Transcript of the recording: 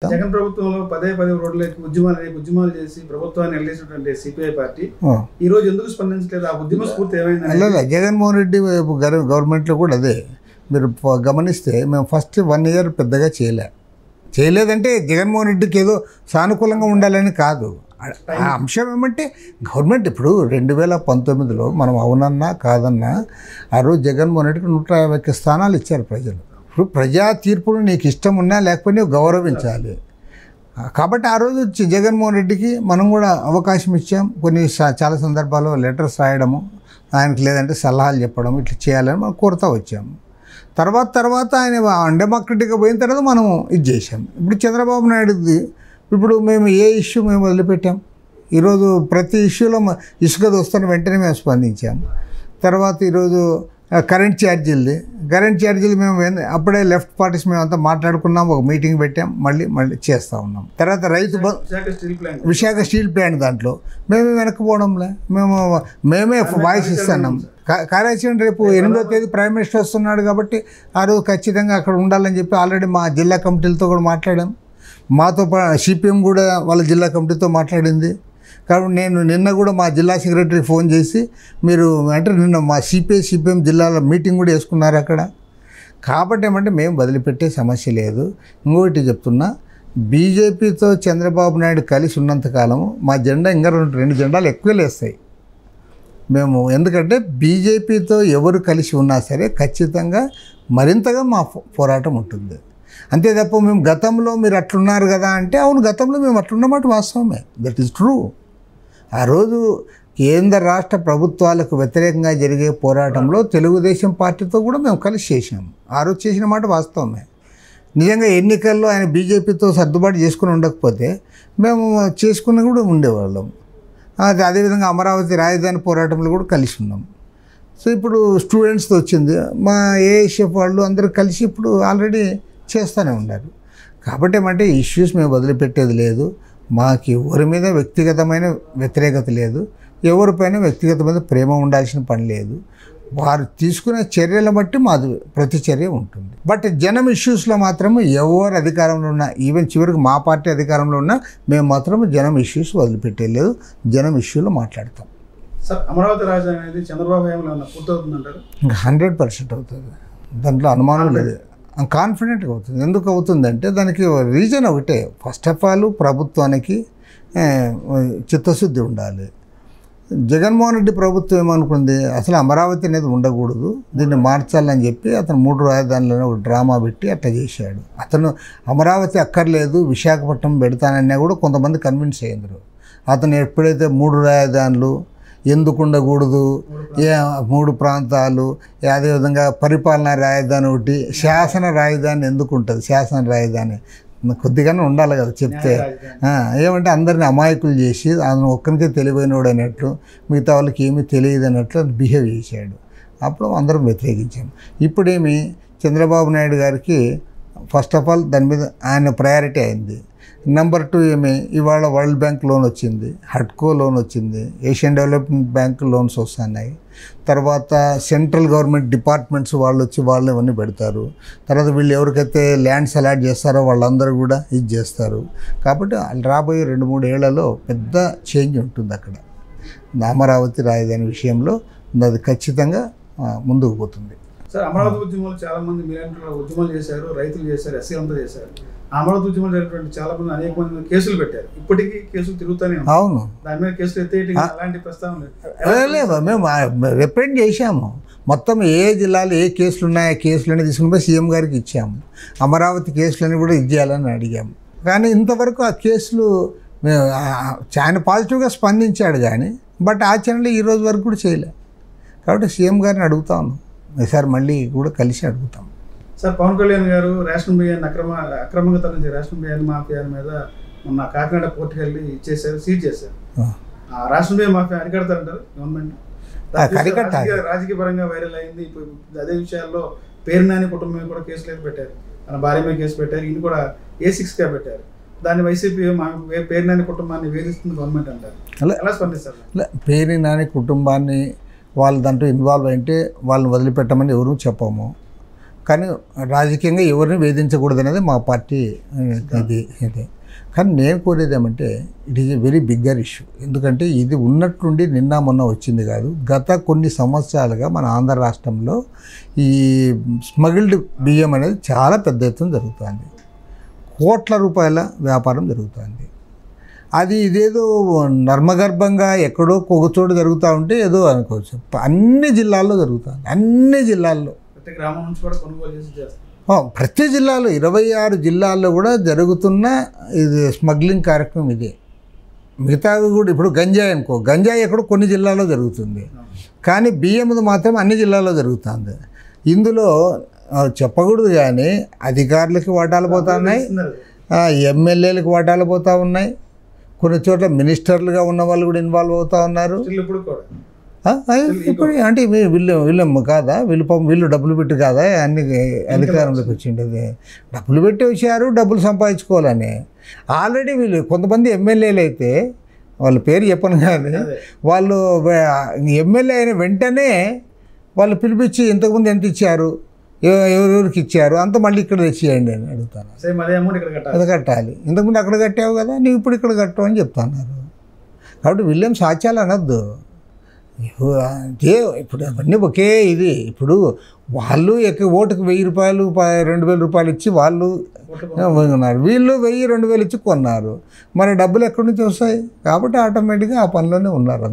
జగన్ ప్రభుత్వంలో పదే రోడ్లకి ఉద్యమాలు చేసి ప్రభుత్వాన్ని నిలదీసినటువంటి సిపిఐ పార్టీ ఈ రోజు ఎందుకు స్పందించలేదు? ఆ ఉద్యమ స్ఫూర్తి ఏమైంది? జగన్మోహన్ రెడ్డి గవర్నమెంట్లో కూడా అదే మీరు గమనిస్తే మేము ఫస్ట్ 1 year పెద్దగా చేయలేదంటే జగన్మోహన్ రెడ్డికి ఏదో సానుకూలంగా ఉండాలని కాదు. ఆ అంశం ఏమంటే గవర్నమెంట్ ఇప్పుడు 2019లో మనం అవునన్నా కాదన్నా ఆ రోజు జగన్మోహన్ రెడ్డికి 150 స్థానాలు ఇచ్చారు ప్రజలు. ఇప్పుడు ప్రజా తీర్పును నీకు ఇష్టం ఉన్నా లేకపోతే గౌరవించాలి. కాబట్టి ఆ రోజు జగన్మోహన్ రెడ్డికి మనం కూడా అవకాశం ఇచ్చాం. కొన్ని చాలా సందర్భాల్లో లెటర్స్ రాయడము, ఆయనకి లేదంటే సలహాలు చెప్పడం ఇట్లా చేయాలని మనం కోరుతూ వచ్చాము. తర్వాత ఆయన డెమోక్రటిక్గా పోయిన తర్వాత మనం ఇది చేసాం. ఇప్పుడు చంద్రబాబు నాయుడుది ఇప్పుడు మేము ఏ ఇష్యూ మేము వదిలిపెట్టాం. ఈరోజు ప్రతి ఇష్యూలో ఇసుక దోస్తున్న వెంటనే మేము స్పందించాము. తర్వాత ఈరోజు కరెంట్ ఛార్జీలు మేము అప్పుడే లెఫ్ట్ పార్టీస్ మేమంతా మాట్లాడుకున్నాం, ఒక మీటింగ్ పెట్టాం, మళ్ళీ చేస్తూ ఉన్నాం. తర్వాత విశాఖ స్టీల్ ప్లాంట్ దాంట్లో మేము వెనక్కిపోవడంలే, మేమే వాయిస్ ఇస్తున్నాం. కార్యాచరణ రేపు 8వ తేదీ ప్రైమ్ మినిస్టర్ వస్తున్నాడు కాబట్టి ఆ రోజు ఖచ్చితంగా అక్కడ ఉండాలని చెప్పి ఆల్రెడీ మా జిల్లా కమిటీలతో కూడా మాట్లాడాం. మాతో సిపిఎం కూడా వాళ్ళ జిల్లా కమిటీతో మాట్లాడింది. కాబట్టి నేను నిన్న కూడా మా జిల్లా సెక్రటరీ ఫోన్ చేసి మీరు అంటే నిన్న మా సిపిఎం జిల్లాలో మీటింగ్ కూడా వేసుకున్నారు అక్కడ. కాబట్టి ఏమంటే మేము వదిలిపెట్టే సమస్య లేదు. ఇంకొకటి చెప్తున్నా, బీజేపీతో చంద్రబాబు నాయుడు కలిసి ఉన్నంతకాలము మా జెండా ఇంకా 2 జెండాలు ఎక్కువ లేస్తాయి మేము. ఎందుకంటే బీజేపీతో ఎవరు కలిసి ఉన్నా సరే ఖచ్చితంగా మరింతగా మా పోరాటం ఉంటుంది. అంతే తప్ప మేము గతంలో మీరు అట్లున్నారు కదా అంటే అవును, గతంలో మేము అట్లున్నమాట వాస్తవమే, దట్ ఈస్ ట్రూ. ఆ రోజు కేంద్ర రాష్ట్ర ప్రభుత్వాలకు వ్యతిరేకంగా జరిగే పోరాటంలో తెలుగుదేశం పార్టీతో కూడా మేము కలిసి చేసాము. ఆ రోజు చేసిన మాట వాస్తవమే. నిజంగా ఎన్నికల్లో ఆయన బీజేపీతో సర్దుబాటు చేసుకుని ఉండకపోతే మేము చేసుకుని కూడా ఉండేవాళ్ళం. అదేవిధంగా అమరావతి రాజధాని పోరాటంలో కూడా కలిసి ఉన్నాం. సో ఇప్పుడు స్టూడెంట్స్తో వచ్చింది, మా ఏఎస్ఎఫ్ వాళ్ళు అందరూ కలిసి ఇప్పుడు ఆల్రెడీ చేస్తూనే ఉన్నారు. కాబట్టి ఏమంటే ఇష్యూస్ మేము వదిలిపెట్టేది లేదు. మాకు ఎవరి మీద వ్యక్తిగతమైన వ్యతిరేకత లేదు, ఎవరిపైన వ్యక్తిగతమైన ప్రేమ ఉండాల్సిన పని లేదు. వారు తీసుకునే చర్యలను బట్టి మాది ప్రతి చర్య ఉంటుంది. బట్ జనం ఇష్యూస్లో మాత్రం ఎవరు అధికారంలో ఉన్నా, ఈవెన్ చివరికి మా పార్టీ అధికారంలో ఉన్నా మేము మాత్రం జనం ఇష్యూస్ వదిలిపెట్టేయలేదు, జనం ఇష్యూలో మాట్లాడతాం. సార్, అమరావతి రాజధాని అనేది చంద్రబాబు హయాంలో పూర్తవుతుందంటారు? ఇంకా 100% అవుతుంది, దాంట్లో అనుమానం లేదు. కాన్ఫిడెంట్గా అవుతుంది. ఎందుకు అవుతుందంటే దానికి రీజన్ ఒకటే. ఫస్ట్ ఆఫ్ ఆల్ ప్రభుత్వానికి చిత్తశుద్ధి ఉండాలి. జగన్మోహన్ రెడ్డి ప్రభుత్వం ఏమనుకుంది, అసలు అమరావతి అనేది ఉండకూడదు, దీన్ని మార్చాలని చెప్పి అతను 3 రాజధానులను ఒక డ్రామా పెట్టి అట్లా చేశాడు. అతను అమరావతి అక్కర్లేదు విశాఖపట్నం పెడతానన్నా కూడా కొంతమంది కన్విన్స్ అయ్యారు. అతను ఎప్పుడైతే 3 రాజధానులు ఎందుకు ఉండకూడదు, 3 ప్రాంతాలు, అదేవిధంగా పరిపాలనా రాజధాని ఒకటి, శాసన రాజధాని ఎందుకు ఉంటుంది, శాసన రాజధాని కొద్దిగానే ఉండాలి కదా చెప్తే. ఏమంటే అందరిని అమాయకులు చేసి అతను ఒక్కరికే తెలివైనోడు అన్నట్లు, మిగతా వాళ్ళకి ఏమీ తెలియదు అన్నట్లు బిహేవ్ చేశాడు. అప్పుడు అందరం వ్యతిరేకించాము. ఇప్పుడేమి చంద్రబాబు నాయుడు గారికి ఫస్ట్ ఆఫ్ ఆల్ దాని మీద ఆయన ప్రయారిటీ అయింది. నెంబర్ 2 ఏమి, ఇవాళ వరల్డ్ బ్యాంక్ లోన్ వచ్చింది, హడ్కో లోన్ వచ్చింది, ఏషియన్ డెవలప్మెంట్ బ్యాంక్ లోన్స్ వస్తున్నాయి. తర్వాత సెంట్రల్ గవర్నమెంట్ డిపార్ట్మెంట్స్ వాళ్ళు వచ్చి వాళ్ళు ఇవన్నీ పెడతారు. తర్వాత వీళ్ళు ఎవరికైతే ల్యాండ్స్ అలాట్ చేస్తారో వాళ్ళందరూ కూడా ఇది చేస్తారు. కాబట్టి రాబోయే 2-3 ఏళ్లలో పెద్ద చేంజ్ ఉంటుంది అక్కడ. అమరావతి రాజధాని విషయంలో అది ఖచ్చితంగా ముందుకు పోతుంది. సార్, అమరావతి ఉద్యమాలు చాలామంది మీరంటే ఉద్యమాలు చేశారు, రైతులు చేశారు, ఎస్సీ అంతా చేశారు. అమరావతి ఉద్యమాలు జరిగినటువంటి చాలా మంది అనేక మంది కేసులు పెట్టారు. ఇప్పటికీ కేసులు తిరుగుతూనే ఉన్నాయి. అవును, దాని మీద కేసులు ఎత్తేయడం అలాంటి ప్రస్తావన లేదు. మేము రిప్రజెంట్ చేశాము. మొత్తం ఏ జిల్లాలో ఏ కేసులు ఉన్నాయో ఆ కేసులన్నీ తీసుకుని పోయి సీఎం గారికి ఇచ్చాము. అమరావతి కేసులని కూడా ఇచ్చేయాలని అడిగాము. కానీ ఇంతవరకు ఆ కేసులు చాలా పాజిటివ్గా స్పందించాడు కానీ బట్ ఆచరణలో ఈ రోజు వరకు కూడా చేయలే. కాబట్టి సీఎం గారిని అడుగుతా ఉన్నాం, ఈసారి మళ్ళీ కూడా కలిసి అడుగుతాం. సార్, పవన్ కళ్యాణ్ గారు రేషన్ బియ్యాన్ని అక్రమంగా తరలించే రేషన్ బియ్యాన్ని మాఫియా మీద మొన్న కాకినాడ కోర్టుకు వెళ్ళి ఇచ్చేసారు, సీజ్ చేశారు. ఆ రేషన్ బియ్యం మాఫియా అరికడతారంటారు గవర్నమెంట్? రాజకీయ పరంగా వైరల్ అయింది. ఇప్పుడు అదే విషయాల్లో పేర్నాని కుటుంబం కూడా కేసులు అయితే పెట్టారు, తన భార్య మీద కేసు పెట్టారు, ఈయన కూడా A6గా పెట్టారు. దాన్ని వైసీపీ పేర్నాని కుటుంబాన్ని వేధిస్తుంది గవర్నమెంట్ అంటారు. ఎలా స్పందిస్తారు? పేర్నాని కుటుంబాన్ని వాళ్ళు దాంట్లో ఇన్వాల్వ్ అయితే వాళ్ళని వదిలిపెట్టమని ఎవరూ చెప్పము. కానీ రాజకీయంగా ఎవరిని వేధించకూడదు అనేది మా పార్టీ ఇది. కానీ నేను కోరేది ఏమంటే it is a very bigger issue. ఎందుకంటే ఇది ఉన్నట్టుండి నిన్న మొన్న వచ్చింది కాదు. గత కొన్ని సంవత్సరాలుగా మన ఆంధ్ర రాష్ట్రంలో ఈ స్మగిల్డ్ బియ్యం అనేది చాలా పెద్ద ఎత్తున జరుగుతుంది. కోట్ల రూపాయల వ్యాపారం జరుగుతుంది. అది ఇదేదో నర్మగర్భంగా ఎక్కడో ఒక చోట జరుగుతూ ఉంటే ఏదో అనుకోవచ్చు. అన్ని జిల్లాల్లో జరుగుతుంది. అన్ని జిల్లాల్లో ప్రతి గ్రామం నుంచి కూడా కొనుగోలు చేసి చేస్తారు. ప్రతి జిల్లాలో 26 జిల్లాల్లో కూడా జరుగుతున్న ఇది స్మగ్లింగ్ కార్యక్రమం ఇదే. మిగతావి కూడా ఇప్పుడు గంజాయి అనుకో, గంజాయి ఎక్కడో కొన్ని జిల్లాల్లో జరుగుతుంది, కానీ బియ్యంది మాత్రం అన్ని జిల్లాల్లో జరుగుతుంది. ఇందులో చెప్పకూడదు కానీ అధికారులకి వాటాలు పోతా ఉన్నాయి, ఎమ్మెల్యేలకు వాటాలు పోతూ ఉన్నాయి, కొన్ని చోట్ల మినిస్టర్లుగా ఉన్న వాళ్ళు కూడా ఇన్వాల్వ్ అవుతూ ఉన్నారు. ఇప్పుడు అంటే వీళ్ళమ్మ కాదా, వీళ్ళు డబ్బులు పెట్టి కాదా అన్ని అధికారంలోకి వచ్చిండేది? డబ్బులు పెట్టి వచ్చారు, డబ్బులు సంపాదించుకోవాలని. ఆల్రెడీ వీళ్ళు కొంతమంది ఎమ్మెల్యేలు అయితే వాళ్ళ పేరు చెప్పను కానీ వాళ్ళు ఎమ్మెల్యే అయిన వెంటనే వాళ్ళు పిలిపించి ఇంతకుముందు ఎంత ఇచ్చారు, ఎవరెవరికి ఇచ్చారు అంత మళ్ళీ ఇక్కడ తెచ్చియండి అని అడుగుతాను. అది కట్టాలి, ఇంతకుముందు అక్కడ కట్టావు కదా, నీవు ఇప్పుడు ఇక్కడ కట్టావు అని చెప్తున్నారు. కాబట్టి వీళ్ళేం సాక్ష్యాలు అనొద్దు. ఇప్పుడు అవన్నీ ఒకే ఇది. ఇప్పుడు వాళ్ళు ఓటుకు 1000 రూపాయలు 2000 రూపాయలు ఇచ్చి వాళ్ళు కొన్నారు, వీళ్ళు 1000 2000 ఇచ్చి కొన్నారు. మరి డబ్బులు ఎక్కడి నుంచి వస్తాయి? కాబట్టి ఆటోమేటిక్గా ఆ పనిలోనే ఉన్నారు.